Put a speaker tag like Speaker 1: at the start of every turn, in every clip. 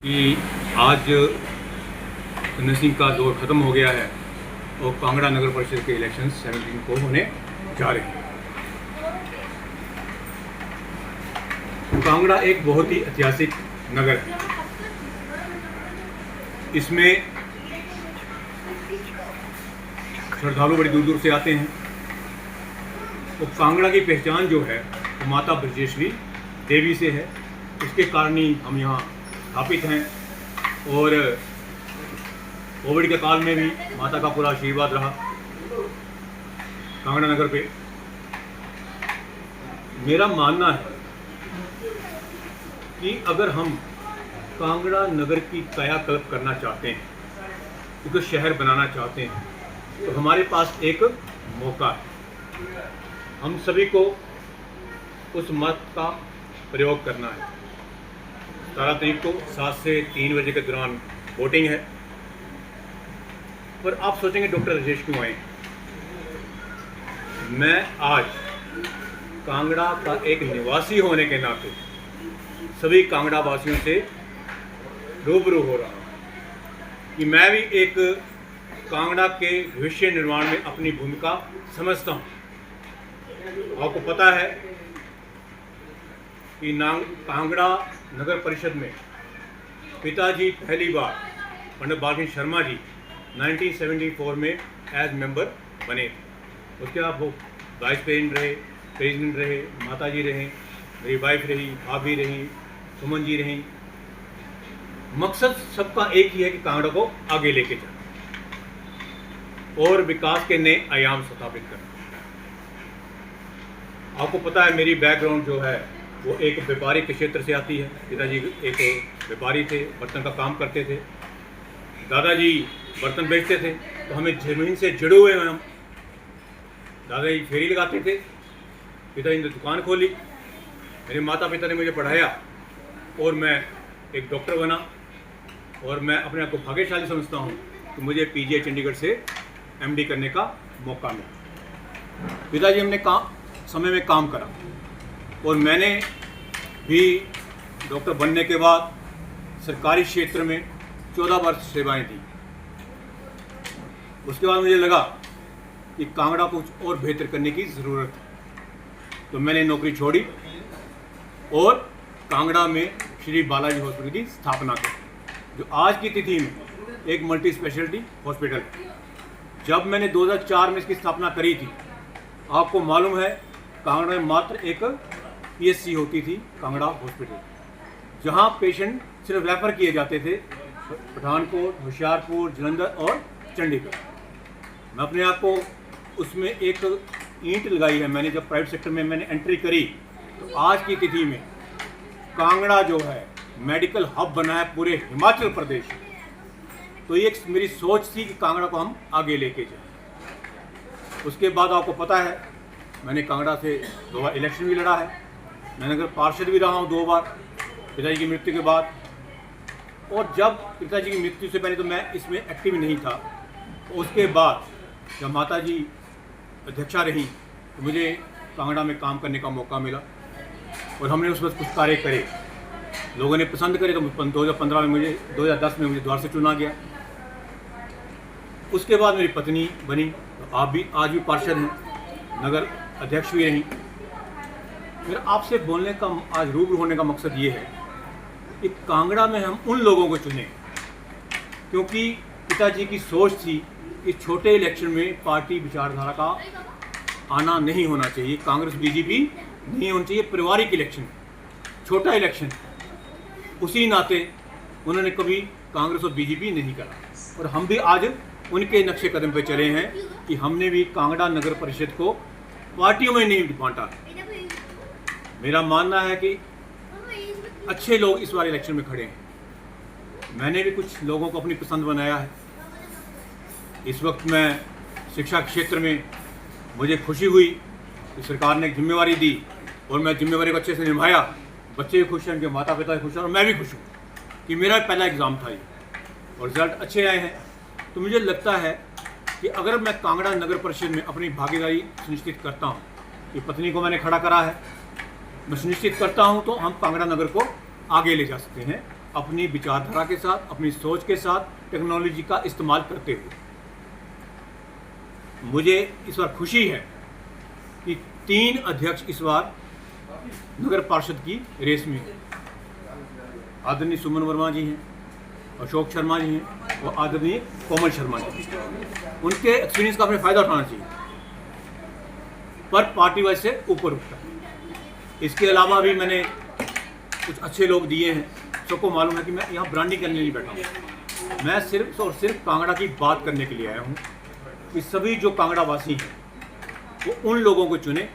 Speaker 1: कि आज नसीम का दौर ख़त्म हो गया है और कांगड़ा नगर परिषद के इलेक्शन 17 को होने जा रहे हैं। कांगड़ा एक बहुत ही ऐतिहासिक नगर है। इसमें श्रद्धालु बड़ी दूर दूर से आते हैं। तो कांगड़ा की पहचान जो है वो माता ब्रजेश्वरी देवी से है। इसके कारण ही हम यहाँ स्थापित हैं और कोविड के काल में भी माता का पूरा आशीर्वाद रहा कांगड़ा नगर पे। मेरा मानना है कि अगर हम कांगड़ा नगर की कायाकल्प करना चाहते हैं, क्योंकि शहर बनाना चाहते हैं, तो हमारे पास एक मौका है। हम सभी को उस मत का प्रयोग करना है। 17 तारीख को 7 से 3 बजे के दौरान वोटिंग है। पर आप सोचेंगे डॉक्टर राजेश क्यों आए? मैं आज कांगड़ा का एक निवासी होने के नाते सभी कांगड़ा वासियों से रूबरू हो रहा हूँ कि मैं भी एक कांगड़ा के भविष्य निर्माण में अपनी भूमिका समझता हूँ। आपको पता है कि कांगड़ा नगर परिषद में पिताजी पहली बार पंडित बालकृष्ण शर्मा जी 1974 में एज मेंबर बने थे। उसके बाद वो वाइस प्रेसिडेंट रहे, माता जी रहे, मेरी वाइफ रही, भाभी रही, सुमन जी रही। मकसद सबका एक ही है कि कांगड़ा को आगे लेके जाना और विकास के नए आयाम स्थापित करना। आपको पता है मेरी बैकग्राउंड जो है वो एक व्यापारी के क्षेत्र से आती है। पिताजी एक व्यापारी थे, बर्तन का काम करते थे। दादाजी बर्तन बेचते थे, तो हमें ज़मीन से जुड़े हुए हैं हम। दादाजी फेरी लगाते थे, पिताजी ने दुकान खोली। मेरे माता पिता ने मुझे पढ़ाया और मैं एक डॉक्टर बना और मैं अपने आप को भाग्यशाली समझता हूँ कि मुझे पीजीआई चंडीगढ़ से एमडी करने का मौका मिला। पिताजी हमने समय में काम करा और मैंने भी डॉक्टर बनने के बाद सरकारी क्षेत्र में 14 वर्ष सेवाएं दी। उसके बाद मुझे लगा कि कांगड़ा को कुछ और बेहतर करने की ज़रूरत है, तो मैंने नौकरी छोड़ी और कांगड़ा में श्री बालाजी हॉस्पिटल की स्थापना की, जो आज की तिथि में एक मल्टी स्पेशलिटी हॉस्पिटल है। जब मैंने 2004 में इसकी स्थापना करी थी, आपको मालूम है कांगड़ा में मात्र एक पीएचसी होती थी, कांगड़ा हॉस्पिटल, जहां पेशेंट सिर्फ रेफर किए जाते थे पठानकोट, होशियारपुर, जलंधर और चंडीगढ़। मैं अपने आप को उसमें एक ईंट लगाई है। मैंने जब प्राइवेट सेक्टर में मैंने एंट्री करी, तो आज की तिथि में कांगड़ा जो है मेडिकल हब बना है पूरे हिमाचल प्रदेश में। तो ये एक मेरी सोच थी कि कांगड़ा को हम आगे लेके जाएं। उसके बाद आपको पता है मैंने कांगड़ा से 2 बार इलेक्शन भी लड़ा है। मैं नगर पार्षद भी रहा हूँ 2 बार पिताजी की मृत्यु के बाद। और जब पिताजी की मृत्यु से पहले तो मैं इसमें एक्टिव नहीं था। तो उसके बाद जब माता जी अध्यक्षा रही तो मुझे कांगड़ा में काम करने का मौका मिला और हमने उस वक्त कुछ कार्य करे, लोगों ने पसंद करे। तो 2015 में 2010 में मुझे द्वार से चुना गया। उसके बाद मेरी पत्नी बनी, तो आप भी आज भी पार्षद हैं, नगर अध्यक्ष भी रही। मेरा आपसे बोलने का, आज रूबरू होने का मकसद ये है कि कांगड़ा में हम उन लोगों को चुनें, क्योंकि पिताजी की सोच थी कि छोटे इलेक्शन में पार्टी विचारधारा का आना नहीं होना चाहिए। कांग्रेस बीजेपी नहीं होनी चाहिए, पारिवारिक इलेक्शन, छोटा इलेक्शन। उसी नाते उन्होंने कभी कांग्रेस और बीजेपी नहीं करा और हम भी आज उनके नक्शे कदम पे चले हैं कि हमने भी कांगड़ा नगर परिषद को पार्टियों में नहीं बांटा। मेरा मानना है कि अच्छे लोग इस बार इलेक्शन में खड़े हैं। मैंने भी कुछ लोगों को अपनी पसंद बनाया है। इस वक्त मैं शिक्षा क्षेत्र में मुझे खुशी हुई कि सरकार ने जिम्मेवारी दी और मैं जिम्मेवारी को अच्छे से निभाया। बच्चे भी खुश हैं, उनके माता पिता भी खुश हैं और मैं भी खुश हूँ कि मेरा पहला एग्ज़ाम था ये और रिजल्ट अच्छे आए हैं। तो मुझे लगता है कि अगर मैं कांगड़ा नगर परिषद में अपनी भागीदारी सुनिश्चित करता हूँ, कि पत्नी को मैंने खड़ा करा है, मैं सुनिश्चित करता हूँ, तो हम कांगड़ा नगर को आगे ले जा सकते हैं। अपनी विचारधारा के साथ, अपनी सोच के साथ टेक्नोलॉजी का इस्तेमाल करते हुए। मुझे इस बार खुशी है कि 3 अध्यक्ष इस बार नगर पार्षद की रेस में हैं। आदरणीय सुमन वर्मा जी हैं, अशोक शर्मा जी हैं और आदरणीय कोमल शर्मा जी। उनके एक्सपीरियंस का हमें फ़ायदा उठाना चाहिए, पर पार्टी वाइज से ऊपर उठता है। इसके अलावा भी मैंने कुछ अच्छे लोग दिए हैं। सबको मालूम है कि मैं यहाँ ब्रांडिंग करने नहीं बैठा हूँ, मैं सिर्फ और सिर्फ कांगड़ा की बात करने के लिए आया हूँ कि सभी जो कांगड़ा वासी हैं वो उन लोगों को चुने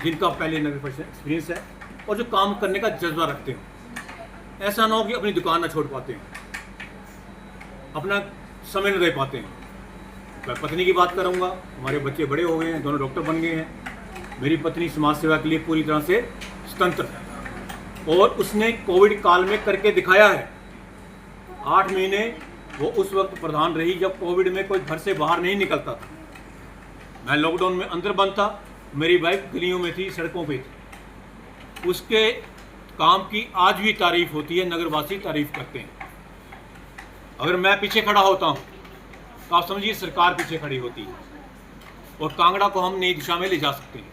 Speaker 1: जिनका पहले नगर परिषद एक्सपीरियंस है और जो काम करने का जज्बा रखते हैं। ऐसा ना हो कि अपनी दुकान ना छोड़ पाते हैं, अपना समय न दे पाते हैं। मैं पत्नी की बात करूँगा, हमारे बच्चे बड़े हो गए हैं, दोनों डॉक्टर बन गए हैं। मेरी पत्नी समाज सेवा के लिए पूरी तरह से स्वतंत्र है और उसने कोविड काल में करके दिखाया है। 8 महीने वो उस वक्त प्रधान रही जब कोविड में कोई घर से बाहर नहीं निकलता था। मैं लॉकडाउन में अंदर बंद था, मेरी वाइफ गलियों में थी, सड़कों पे थी। उसके काम की आज भी तारीफ होती है, नगरवासी तारीफ करते हैं। अगर मैं पीछे खड़ा होता हूँ तो आप समझिए सरकार पीछे खड़ी होती है और कांगड़ा को हम नई दिशा में ले जा सकते हैं।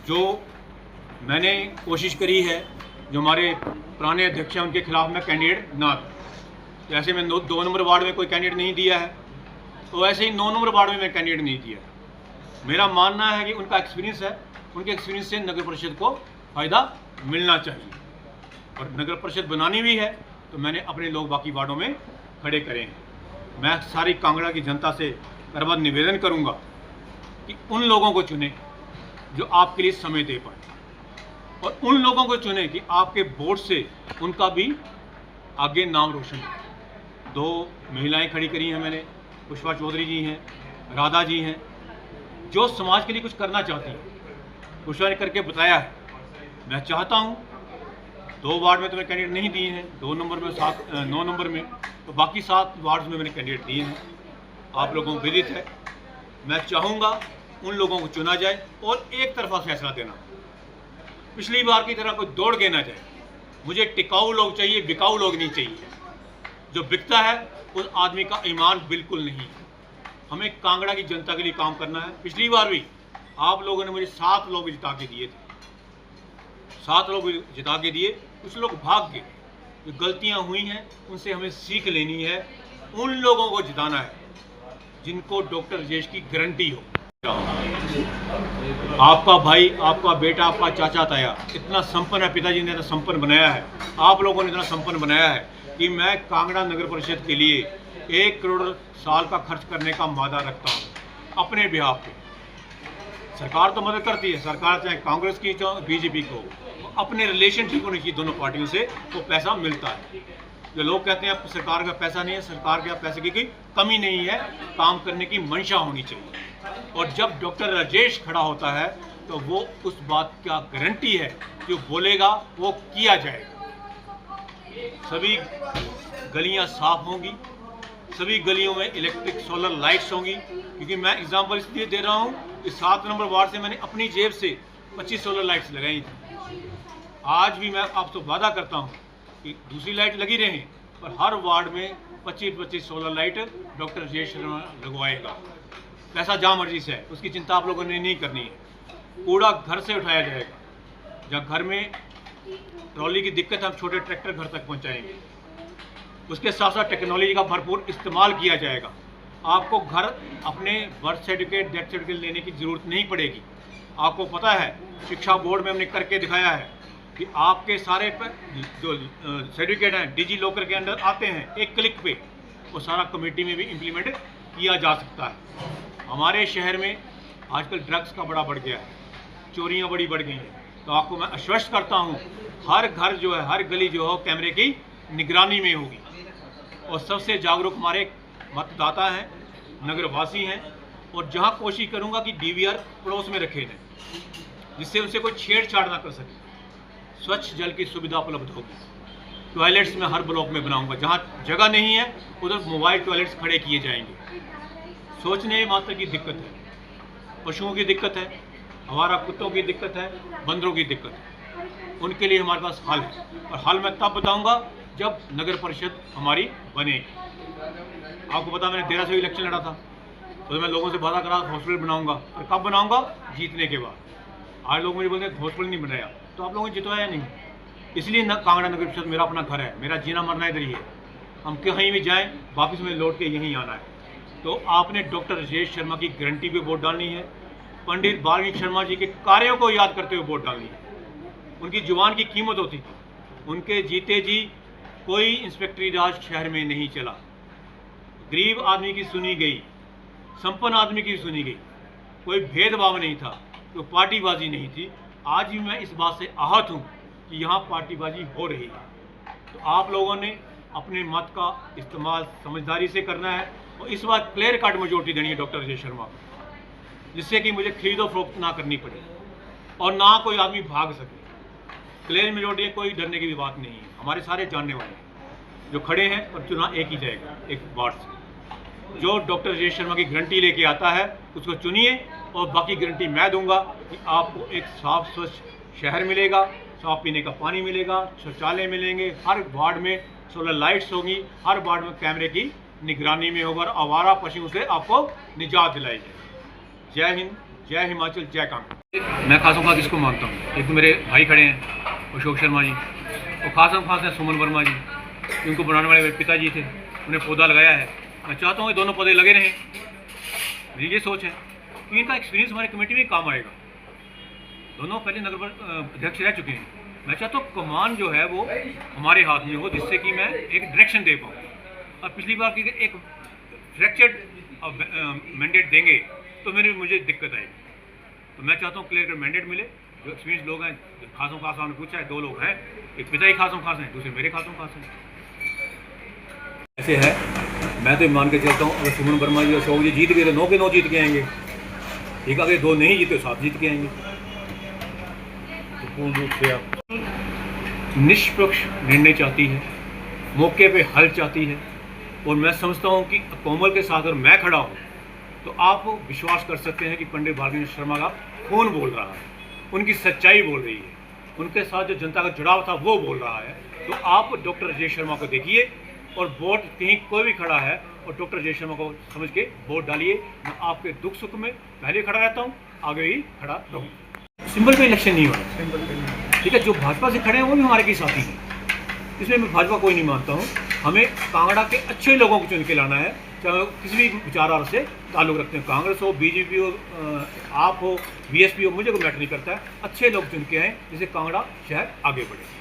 Speaker 1: जो मैंने कोशिश करी है, जो हमारे पुराने अध्यक्ष हैं उनके खिलाफ मैं कैंडिडेट ना दूँ। जैसे मैं 2 नंबर वार्ड में कोई कैंडिडेट नहीं दिया है, तो ऐसे ही 9 नंबर वार्ड में मैं कैंडिडेट नहीं दिया। मेरा मानना है कि उनका एक्सपीरियंस है, उनके एक्सपीरियंस से नगर परिषद को फ़ायदा मिलना चाहिए और नगर परिषद बनानी भी है तो मैंने अपने लोग बाकी वार्डों में खड़े करे हैं। मैं सारी कांगड़ा की जनता से करबद्ध निवेदन करूंगा कि उन लोगों को चुने जो आपके लिए समय दे पाए और उन लोगों को चुने कि आपके वोट से उनका भी आगे नाम रोशन हो। 2 महिलाएं खड़ी करी हैं मैंने, पुष्पा चौधरी जी हैं, राधा जी हैं, जो समाज के लिए कुछ करना चाहती हैं। पुष्पा ने करके बताया है। मैं चाहता हूँ 2 वार्ड में तो मैं कैंडिडेट नहीं दिए हैं, 2 नंबर में 9 नंबर में, तो बाकी 7 वार्ड में मैंने कैंडिडेट दिए हैं। आप लोगों को विदित है। मैं चाहूँगा उन लोगों को चुना जाए और एक तरफा फैसला देना। पिछली बार की तरह कोई दौड़ के ना जाए। मुझे टिकाऊ लोग चाहिए, बिकाऊ लोग नहीं चाहिए। जो बिकता है उस आदमी का ईमान बिल्कुल नहीं है। हमें कांगड़ा की जनता के लिए काम करना है। पिछली बार भी आप लोगों ने मुझे 7 लोग जिता के दिए थे, 7 लोग जिता के दिए। कुछ लोग भाग गए। जो गलतियां हुई हैं उनसे हमें सीख लेनी है। उन लोगों को जिताना है जिनको डॉक्टर राजेश की गारंटी हो। आपका भाई, आपका बेटा, आपका चाचा ताया इतना संपन्न है, पिताजी ने इतना संपन्न बनाया है, आप लोगों ने इतना संपन्न बनाया है कि मैं कांगड़ा नगर परिषद के लिए 1 करोड़ साल का खर्च करने का वादा रखता हूँ अपने बिहाफ पे। सरकार तो मदद करती है, सरकार चाहे कांग्रेस की चाहे बीजेपी को, अपने रिलेशन ठीक होने चाहिए दोनों पार्टियों से, तो पैसा मिलता है। जो लोग कहते हैं सरकार का पैसा नहीं है, सरकार के पैसे की कोई कमी नहीं है, काम करने की मंशा होनी चाहिए। और जब डॉक्टर राजेश खड़ा होता है तो वो उस बात का गारंटी है, जो बोलेगा वो किया जाएगा। सभी गलियां साफ होंगी, सभी गलियों में इलेक्ट्रिक सोलर लाइट्स होंगी। क्योंकि मैं एग्जांपल इसलिए दे रहा हूँ कि 7 नंबर वार्ड से मैंने अपनी जेब से 25 सोलर लाइट्स लगाई थी। आज भी मैं आपसे वादा करता हूँ कि दूसरी लाइट लगी रहे, पर हर वार्ड में 25-25 solar light doctor Rajesh Sharma लगवाएगा। पैसा जहाँ मर्जी से है, उसकी चिंता आप लोगों ने नहीं करनी है। कूड़ा घर से उठाया जाएगा। जब घर में ट्रॉली की दिक्कत है, हम छोटे ट्रैक्टर घर तक पहुँचाएंगे। उसके साथ साथ टेक्नोलॉजी का भरपूर इस्तेमाल किया जाएगा। आपको घर अपने बर्थ सर्टिफिकेट, डेथ सर्टिफिकेट लेने की ज़रूरत नहीं पड़ेगी। आपको पता है, शिक्षा बोर्ड में हमने करके दिखाया है कि आपके सारे जो सर्टिफिकेट हैं डिजी लॉकर के अंदर आते हैं, एक क्लिक पे वो सारा कमेटी में भी इम्प्लीमेंट किया जा सकता है। हमारे शहर में आजकल ड्रग्स का बड़ा बढ़ गया है, चोरियां बड़ी बढ़ गई हैं। तो आपको मैं आश्वस्त करता हूं, हर घर जो है, हर गली जो है कैमरे की निगरानी में होगी। और सबसे जागरूक हमारे मतदाता हैं, नगरवासी हैं। और जहां कोशिश करूंगा कि डीवीआर पड़ोस में रखे जाए, जिससे उनसे कोई छेड़छाड़ ना कर सके। स्वच्छ जल की सुविधा उपलब्ध होगी। टॉयलेट्स में हर ब्लॉक में बनाऊंगा। जहां जगह नहीं है उधर मोबाइल टॉयलेट्स खड़े किए जाएंगे। सोचने मात्र की दिक्कत है, पशुओं की दिक्कत है, हमारा कुत्तों की दिक्कत है, बंदरों की दिक्कत है। उनके लिए हमारे पास हल है, और हल मैं तब बताऊंगा जब नगर परिषद हमारी बनेगी। आपको पता मैंने 13 से इलेक्शन लड़ा था, तो मैं लोगों से वादा करा हॉस्पिटल बनाऊंगा, और कब बनाऊंगा? जीतने के बाद। आज लोग मुझे बोलते हैं हॉस्पिटल नहीं बनाया, तो आप लोगों ने जितवाया नहीं। इसलिए कांगड़ा नगर परिषद मेरा अपना घर है, मेरा जीना मरना इधर ही है। हम कहीं भी जाएं वापस में लौट के यहीं आना है। तो आपने डॉक्टर राजेश शर्मा की गारंटी पे वोट डालनी है, पंडित बालवीर शर्मा जी के कार्यों को याद करते हुए वोट डालनी है। उनकी जुबान की कीमत होती थी, उनके जीते जी कोई इंस्पेक्टरी राज शहर में नहीं चला। गरीब आदमी की सुनी गई, संपन्न आदमी की सुनी गई, कोई भेदभाव नहीं था, कोई पार्टीबाजी नहीं थी। आज भी मैं इस बात से आहत हूँ कि यहाँ पार्टीबाजी हो रही है। तो आप लोगों ने अपने मत का इस्तेमाल समझदारी से करना है, और इस बार क्लियर कट मेजोरिटी देनी है डॉक्टर राजेश शर्मा को, जिससे कि मुझे खरीदो फरोख्त ना करनी पड़े और ना कोई आदमी भाग सके। क्लियर मेजोरिटी, कोई डरने की भी बात नहीं है। हमारे सारे जानने वाले हैं जो खड़े हैं, और चुनाव एक ही जाएगा, एक वार्ड से। जो डॉक्टर राजेश शर्मा की गारंटी लेके आता है उसको चुनिए, और बाकी गारंटी मैं दूंगा कि आपको एक साफ स्वच्छ शहर मिलेगा, साफ पीने का पानी मिलेगा, शौचालय मिलेंगे, हर वार्ड में सोलर लाइट्स होंगी, हर वार्ड में कैमरे की निगरानी में होगा, और आवारा पशुओं से आपको निजात दिलाई जाएगी। जय हिंद, जय हिमाचल, जय कांग्रेस। मैं खासम खास इसको मानता हूँ, एक तो मेरे भाई खड़े हैं अशोक शर्मा जी, और खासम खास हैं सुमन वर्मा जी, इनको बनाने वाले मेरे पिताजी थे, उन्हें पौधा लगाया है। मैं चाहता हूँ ये दोनों पौधे लगे रहें, मेरी ये सोच है कि इनका एक्सपीरियंस हमारी कमेटी में काम आएगा। दोनों पहले नगर अध्यक्ष रह चुके हैं। मैं चाहता हूँ कमान जो है वो हमारे हाथ में हो, जिससे कि मैं एक डायरेक्शन दे पाऊँ। और पिछली बार की एक फ्रैक्चर्ड मैंडेट देंगे तो मुझे दिक्कत आएगी। तो मैं चाहता हूँ क्लियर मैंडेट मिले। जो एक्सपीरियंस लोग हैं, खासों खास आपने पूछा है, 2 लोग हैं, एक पिता ही खासों खास हैं, दूसरे मेरे खासों खास हैं। ऐसे है, मैं तो मान के चलता हूँ अगर सुमन वर्मा जी और अशोक जी जीत गए तो 9 के 9 जीत के आएंगे, ठीक है। अगर 2 नहीं जीते तो 7 जीत के आएंगे। तो पूर्ण रूप से आप निष्पक्ष निर्णय चाहती है, मौके पे हल चाहती है, और मैं समझता हूँ कि कोमल के साथ अगर मैं खड़ा हूँ तो आप विश्वास कर सकते हैं कि पंडित बालवीर शर्मा का खून बोल रहा है, उनकी सच्चाई बोल रही है, उनके साथ जो जनता का जुड़ाव था वो बोल रहा है। तो आप डॉक्टर राजेश शर्मा को देखिए, और वोट कहीं कोई भी खड़ा है और डॉक्टर राजेश शर्मा को समझ के वोट डालिए। मैं आपके दुख सुख में पहले खड़ा रहता हूँ, आगे भी खड़ा रहूँगा। सिंबल पे इलेक्शन नहीं हो रहा, ठीक है। जो भाजपा से खड़े हैं वो भी हमारे के साथी हैं, इसमें मैं भाजपा कोई नहीं मानता हूँ। हमें कांगड़ा के अच्छे लोगों को चुन के लाना है, चाहे वो किसी भी विचारधारा से ताल्लुक़ रखते हैं, कांग्रेस हो, बीजेपी हो, आप हो, बीएसपी हो, मुझे कोई मैटर नहीं करता है। अच्छे लोग चुन के हैं जिससे कांगड़ा शहर आगे बढ़े।